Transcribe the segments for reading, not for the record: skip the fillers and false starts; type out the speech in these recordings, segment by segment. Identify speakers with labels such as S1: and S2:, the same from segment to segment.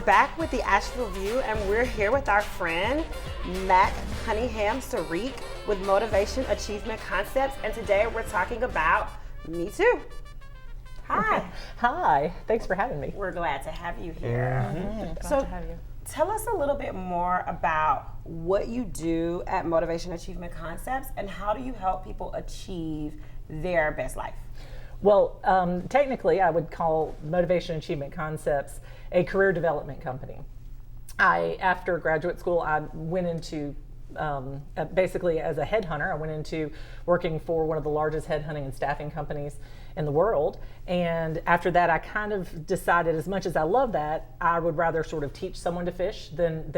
S1: back with the Asheville View, and we're here with our friend Mac Cunningham-Sariq with Motivation Achievement Concepts, and today we're talking about Me Too. Hi.
S2: Hi, thanks for having me.
S1: We're glad to have you here.
S2: Glad
S1: So
S2: to have you.
S1: tell us a little bit more about what you do at Motivation Achievement Concepts and how do you help people achieve their best life?
S2: Well, technically I would call Motivation Achievement Concepts a career development company. After graduate school, I went into basically as a headhunter. I went into working for one of the largest headhunting and staffing companies in the world. And after that, I kind of decided, as much as I love that, I would rather sort of teach someone to fish than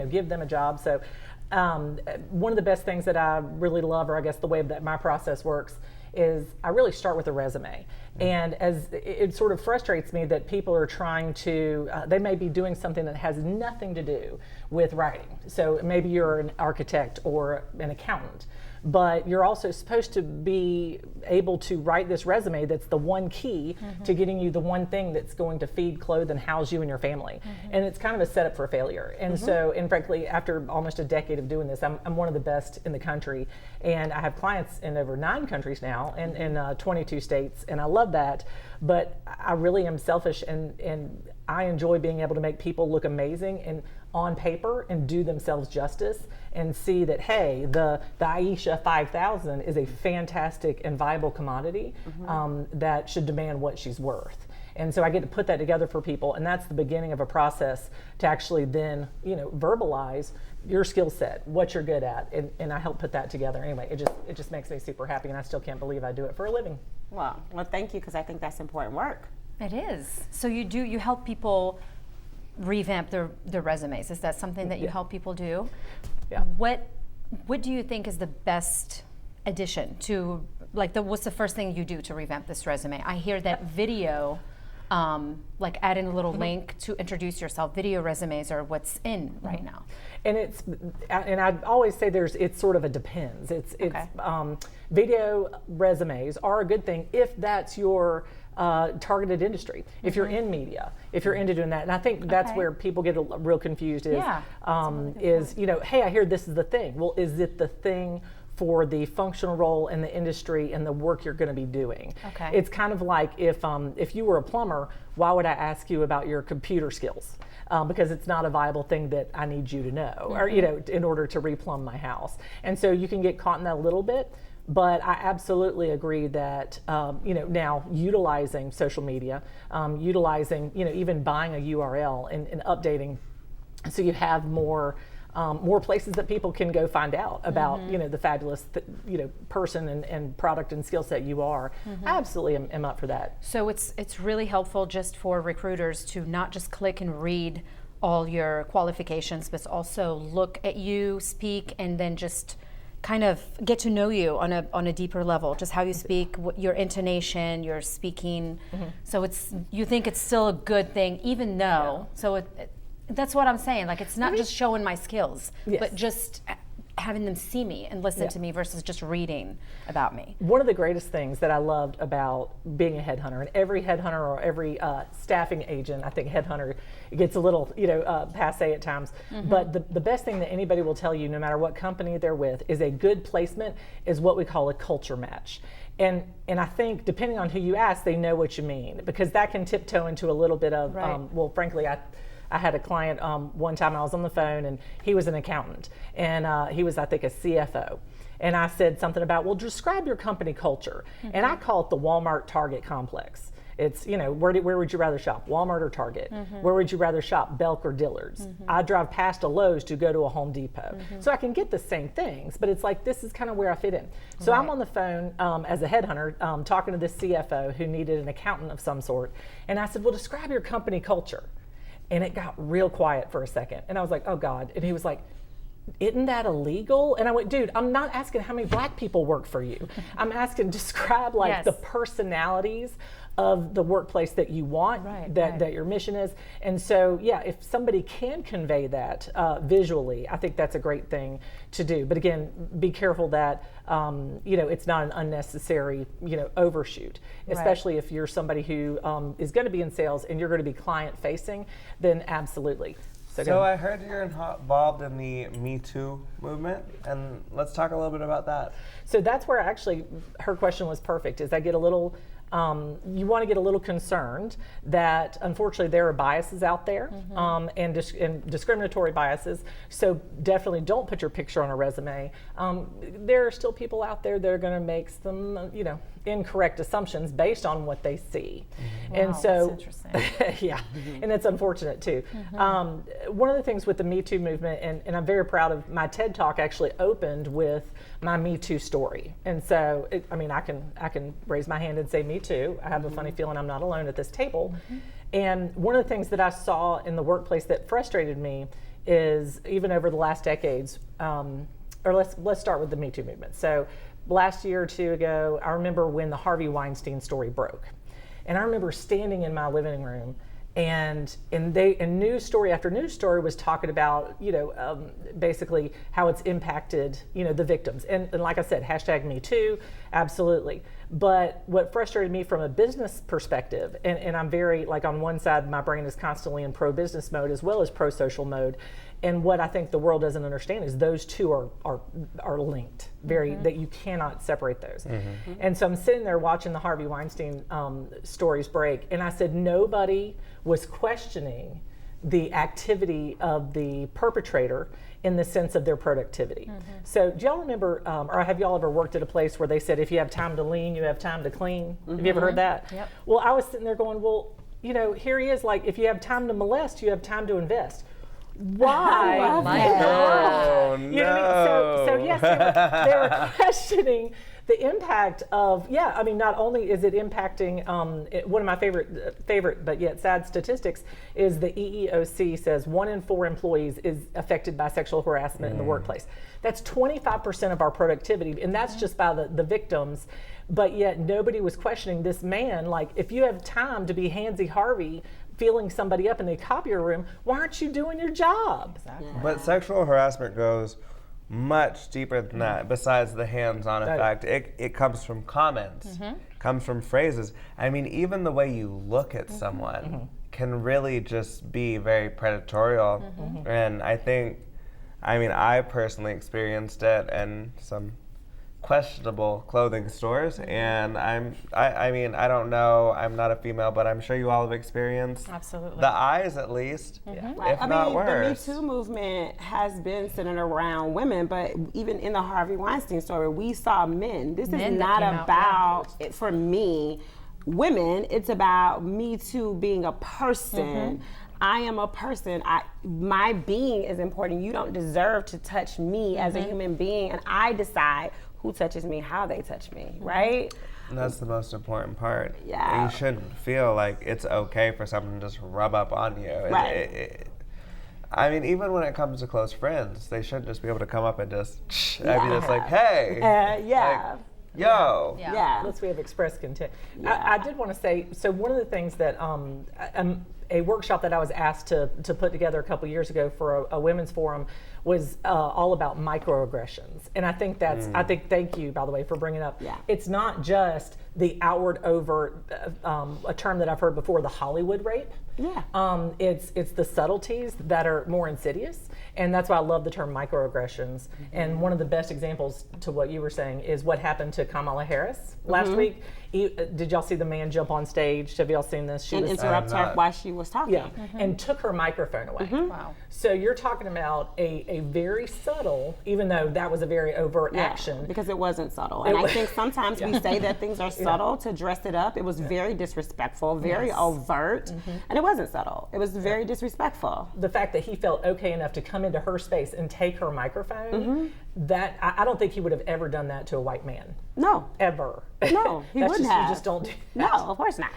S2: give them a job. So one of the best things that I really love, or I guess the way that my process works, is I really start with a resume. And as it sort of frustrates me that people are trying to, they may be doing something that has nothing to do with writing. So maybe you're an architect or an accountant, but you're also supposed to be able to write this resume that's the one key to getting you the one thing that's going to feed, clothe, and house you and your family. And it's kind of a setup for failure. And so, and frankly, after almost a decade of doing this, I'm one of the best in the country. And I have clients in over 9 countries now and in 22 states, and I love that. But I really am selfish, and I enjoy being able to make people look amazing and on paper and do themselves justice and see that, hey, the Aisha 5000 is a fantastic and viable commodity that should demand what she's worth. And so I get to put that together for people, and that's the beginning of a process to actually then, verbalize your skill set, what you're good at, and I help put that together. Anyway, it just makes me super happy, and I still can't believe I do it for a living.
S1: Well, thank you, because I think that's important work.
S3: It is. So you help people revamp their resumes. Is that something that you help people do?
S2: Yeah.
S3: What do you think is the best addition to, what's the first thing you do to revamp this resume? I hear that video, add in a little link to introduce yourself. Video resumes are what's in right now.
S2: And I always say it's sort of a depends. Video resumes are a good thing if that's your targeted industry. If you're in media, if you're into doing that, and I think that's where people get real confused hey, I hear this is the thing. Well, is it the thing for the functional role in the industry and the work you're going to be doing?
S3: Okay.
S2: It's kind of like if you were a plumber, why would I ask you about your computer skills? Because it's not a viable thing that I need you to know, or in order to replumb my house. And so you can get caught in that a little bit. But I absolutely agree that now utilizing social media, utilizing even buying a URL and updating, so you have more places that people can go find out about the fabulous person and product and skill set you are. I absolutely am up for that.
S3: So it's really helpful just for recruiters to not just click and read all your qualifications, but also look at you, speak, and then just kind of get to know you on a deeper level, just how you speak, your intonation, your speaking. So you think it's still a good thing, even though. So that's what I'm saying. It's not just showing my skills, but just having them see me and listen to me versus just reading about me.
S2: One of the greatest things that I loved about being a headhunter, and every headhunter or every staffing agent, I think headhunter gets a little passe at times, but the best thing that anybody will tell you, no matter what company they're with, is a good placement is what we call a culture match. And I think depending on who you ask, they know what you mean, because that can tiptoe into a little bit of, well, frankly, I had a client one time, I was on the phone, and he was an accountant, and he was, I think, a CFO. And I said something about, well, describe your company culture. And I call it the Walmart Target complex. It's, where would you rather shop, Walmart or Target? Where would you rather shop, Belk or Dillard's? I drive past a Lowe's to go to a Home Depot. So I can get the same things, but it's like, this is kind of where I fit in. So I'm on the phone as a headhunter talking to this CFO who needed an accountant of some sort. And I said, well, describe your company culture. And it got real quiet for a second. And I was like, oh God. And he was like, isn't that illegal? And I went, dude, I'm not asking how many black people work for you. I'm asking, describe like the personalities of the workplace that you want, that your mission is. And so, yeah, if somebody can convey that visually, I think that's a great thing to do. But again, be careful that, it's not an unnecessary, overshoot, especially if you're somebody who is going to be in sales and you're going to be client facing, then absolutely.
S4: So I heard you're involved in the Me Too movement, and let's talk a little bit about that.
S2: So that's where actually her question was perfect, is I get a little, you want to get a little concerned that unfortunately there are biases out there, and discriminatory biases. So definitely don't put your picture on a resume. There are still people out there that are going to make some, incorrect assumptions based on what they see. And so,
S3: that's interesting.
S2: and it's unfortunate too. One of the things with the Me Too movement, and I'm very proud of my TED Talk actually opened with my Me Too story. And so, I can raise my hand and say Me Too. I have a funny feeling I'm not alone at this table. And one of the things that I saw in the workplace that frustrated me is, even over the last decades, or let's start with the Me Too movement. So last year or two ago, I remember when the Harvey Weinstein story broke. And I remember standing in my living room, and news story after news story was talking about, basically how it's impacted, the victims. And like I said, hashtag Me Too, absolutely. But what frustrated me from a business perspective, and I'm very, like, on one side, my brain is constantly in pro-business mode as well as pro-social mode. And what I think the world doesn't understand is those two are linked, that you cannot separate those. And so I'm sitting there watching the Harvey Weinstein stories break, and I said nobody was questioning the activity of the perpetrator in the sense of their productivity. So do y'all remember, or have y'all ever worked at a place where they said if you have time to lean, you have time to clean? Have you ever heard that?
S3: Yep.
S2: Well, I was sitting there going, well, here he is, like, if you have time to molest, you have time to invest. Why?
S4: Oh, no.
S2: You know what I mean? So yes, they were questioning the impact of, not only is it impacting, one of my favorite but yet sad statistics is the EEOC says 1 in 4 employees is affected by sexual harassment in the workplace. That's 25% of our productivity, and that's just by the victims. But yet nobody was questioning this man. Like, if you have time to be Handsy Harvey feeling somebody up in the copier room, why aren't you doing your job?
S3: Exactly.
S4: But sexual harassment goes much deeper than that. Besides the hands-on effect, it comes from comments, comes from phrases. I mean, even the way you look at someone can really just be very predatorial. And I personally experienced it in some questionable clothing stores, and I don't know, I'm not a female, but I'm sure you all have experienced
S3: Absolutely.
S4: the eyes, at least, if not worse.
S1: The Me Too movement has been centered around women, but even in the Harvey Weinstein story, we saw men. This is not about, for me, women. It's about Me Too being a person. I am a person. My being is important. You don't deserve to touch me as a human being, and I decide who touches me, how they touch me, right?
S4: And that's the most important part.
S1: Yeah.
S4: You shouldn't feel like it's okay for someone to just rub up on you.
S1: Right.
S4: Even when it comes to close friends, they shouldn't just be able to come up and just, like, hey. Like, yo.
S1: Yeah.
S2: Unless we have express content. I did want to say, so one of the things that a workshop that I was asked to put together a couple years ago for a women's forum was all about microaggressions. And I think thank you, by the way, for bringing up.
S1: Yeah.
S2: It's not just the outward overt, a term that I've heard before, the Hollywood rape.
S1: Yeah.
S2: It's the subtleties that are more insidious. And that's why I love the term microaggressions. And one of the best examples to what you were saying is what happened to Kamala Harris last week. Did y'all see the man jump on stage? Have y'all seen this?
S1: And interrupt her while she was talking.
S2: Yeah, and took her microphone away.
S3: Wow.
S2: So you're talking about a very subtle, even though that was a very overt action.
S1: Because it wasn't subtle. And I think sometimes we say that things are subtle to dress it up. It was very disrespectful, very overt, and it wasn't subtle. It was very disrespectful.
S2: The fact that he felt okay enough to come into her space and take her microphone, that I don't think he would have ever done that to a white man.
S1: No.
S2: Ever.
S1: No, he wouldn't have.
S2: You just don't do that.
S1: No, of course not.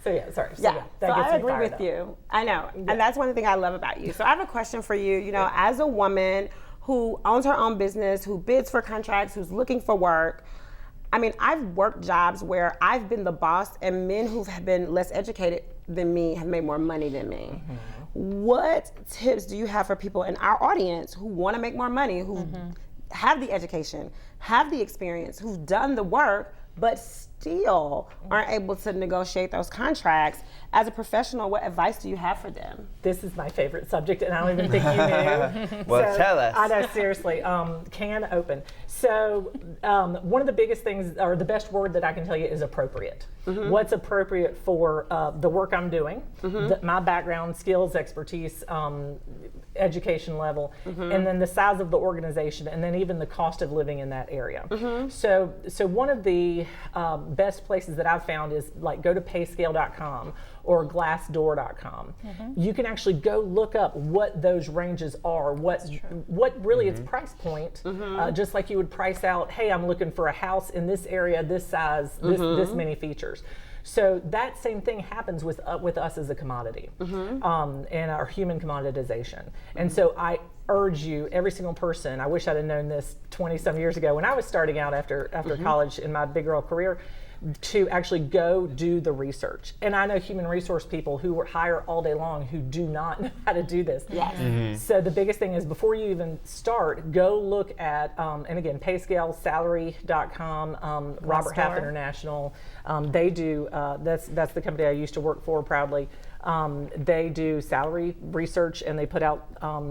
S2: So yeah, sorry. So,
S1: Yeah,
S2: that
S1: so
S2: gets
S1: I
S2: me
S1: agree
S2: fired
S1: with
S2: up.
S1: you. I know, and that's one thing I love about you. So I have a question for you. As a woman who owns her own business, who bids for contracts, who's looking for work. I mean, I've worked jobs where I've been the boss and men who have been less educated than me have made more money than me. What tips do you have for people in our audience who want to make more money, who have the education, have the experience, who've done the work, but still aren't able to negotiate those contracts? As a professional, what advice do you have for them?
S2: This is my favorite subject, and I don't even think you knew.
S4: Well, tell us.
S2: I know, seriously. Can open. So one of the biggest things, or the best word that I can tell you, is appropriate. What's appropriate for the work I'm doing, my background, skills, expertise, education level, and then the size of the organization, and then even the cost of living in that area. So one of the best places that I've found is like go to payscale.com or glassdoor.com. You can actually go look up what those ranges are, what really its price point, just like you would price out, hey, I'm looking for a house in this area, this size, this many features. So that same thing happens with us as a commodity, and our human commoditization. And so I urge you, every single person, I wish I'd have known this 20 some years ago when I was starting out after college in my big girl career, to actually go do the research. And I know human resource people who hire all day long who do not know how to do this. So the biggest thing is before you even start, go look at, and again, Payscale, salary.com, Robert Half International. They do, that's the company I used to work for proudly. They do salary research, and they put out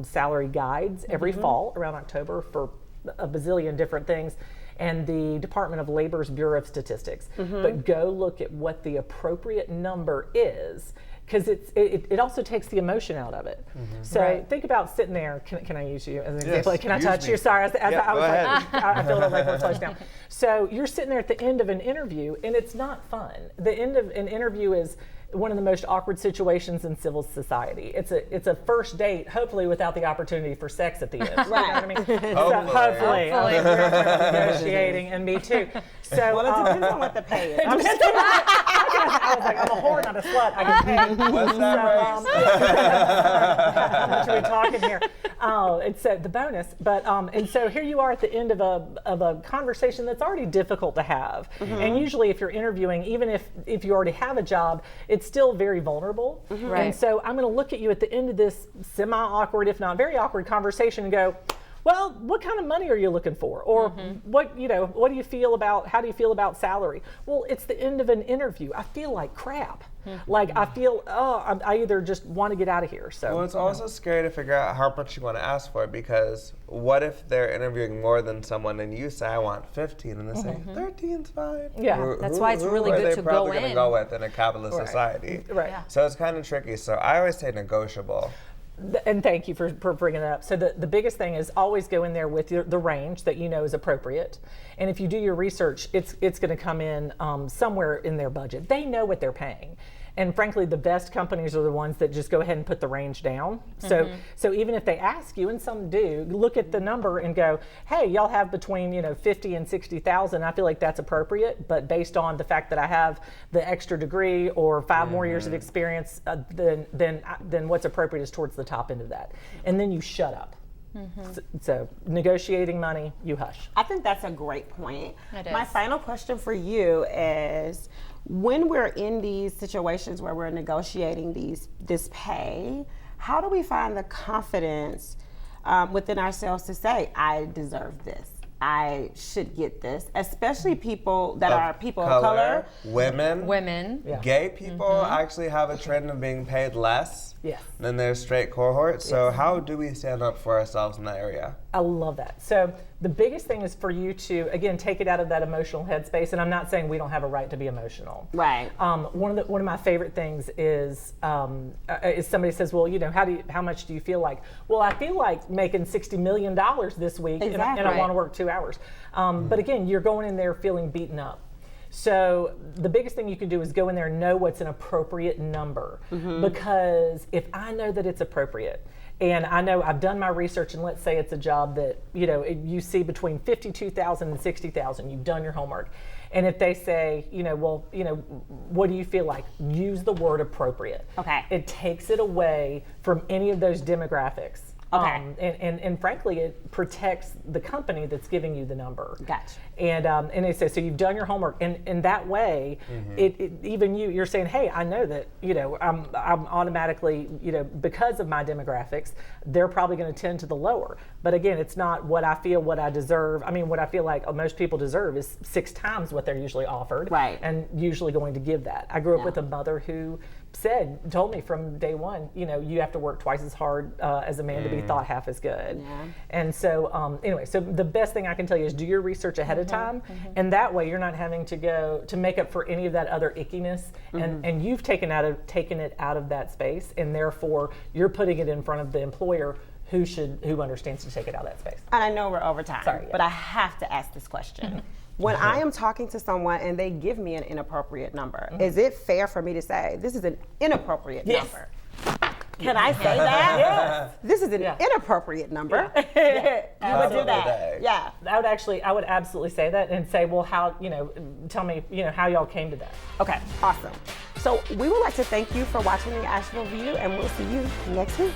S2: salary guides every fall around October for a bazillion different things, and the Department of Labor's Bureau of Statistics. But go look at what the appropriate number is, because it also takes the emotion out of it. So think about sitting there. Can I use you as an example? Like, can I touch you? Sorry, I was like, I feel like we're close down. So you're sitting there at the end of an interview, and it's not fun. The end of an interview is one of the most awkward situations in civil society. It's a first date, hopefully without the opportunity for sex at the end. You know what I mean? Hopefully. Negotiating, and me too. So
S1: Well, it depends on what the pay is.
S2: I was like, I'm a whore, not a slut. I can pay.
S4: What's that
S2: How much are we talking here? It's the bonus. But and so here you are at the end of a conversation that's already difficult to have. And usually, if you're interviewing, even if you already have a job, it's still very vulnerable. And so I'm going to look at you at the end of this semi-awkward, if not very awkward conversation and go, well, what kind of money are you looking for? Or what do you feel about, how do you feel about salary? Well, it's the end of an interview. I feel like crap. Like I feel, I either just want to get out of here. So
S4: well, it's also scary to figure out how much you want to ask for, because what if they're interviewing more than someone and you say, I want 15, and they say 13's fine.
S3: That's why it's really good to go in.
S4: Who are they probably going to go with in a capitalist society? So it's kind of tricky. So I always say negotiable.
S2: And thank you for bringing that up. So the biggest thing is always go in there with the range that you know is appropriate. And if you do your research, it's going to come in somewhere in their budget. They know what they're paying. And frankly, the best companies are the ones that just go ahead and put the range down. So even if they ask you, and some do, look at the number and go, hey, y'all have between 50 and 60,000. I feel like that's appropriate, but based on the fact that I have the extra degree or 5 more years of experience, then what's appropriate is towards the top end of that. And then you shut up. So negotiating money, you hush.
S1: I think that's a great point.
S3: It
S1: My
S3: is.
S1: final question for you is, when we're in these situations where we're negotiating this pay, how do we find the confidence within ourselves to say, I deserve this, I should get this, especially people that are people of color.
S4: Women. Gay people actually have a trend of being paid less than their straight cohorts. So how do we stand up for ourselves in that area?
S2: I love that. So the biggest thing is for you to, again, take it out of that emotional headspace. And I'm not saying we don't have a right to be emotional.
S1: Right.
S2: One of my favorite things is somebody says, well, how much do you feel like? Well, I feel like making $60 million this week, and I want to work 2 hours. But again, you're going in there feeling beaten up. So the biggest thing you can do is go in there and know what's an appropriate number. Because if I know that it's appropriate, and I know I've done my research, and let's say it's a job that you see between 52,000 and 60,000, you've done your homework. And if they say, what do you feel like? Use the word appropriate.
S1: Okay.
S2: It takes it away from any of those demographics.
S1: Okay.
S2: And frankly, it protects the company that's giving you the number.
S1: Gotcha.
S2: And it says, so you've done your homework, and in that way, even you're saying, hey, I know that, I'm automatically, because of my demographics, they're probably going to tend to the lower. But again, it's not what I feel, what I deserve. I mean, what I feel like most people deserve is 6 times what they're usually offered.
S1: Right.
S2: And usually going to give that. I grew up with a mother who told me from day one, you have to work twice as hard as a man to be thought half as good.
S1: Yeah.
S2: And so anyway, so the best thing I can tell you is do your research ahead of time, and that way you're not having to go to make up for any of that other ickiness, and you've taken it out of that space, and therefore you're putting it in front of the employer who understands to take it out of that space.
S1: And I know we're over time,
S2: Sorry,
S1: but I have to ask this question. When I am talking to someone and they give me an inappropriate number, is it fair for me to say, this is an inappropriate number? Can I say that?
S2: Yes.
S1: This is an inappropriate number. You would do that. Yeah.
S2: I would absolutely say that and say, well, how, tell me, how y'all came to that.
S1: Okay, awesome. So we would like to thank you for watching the Asheville View, and we'll see you next week.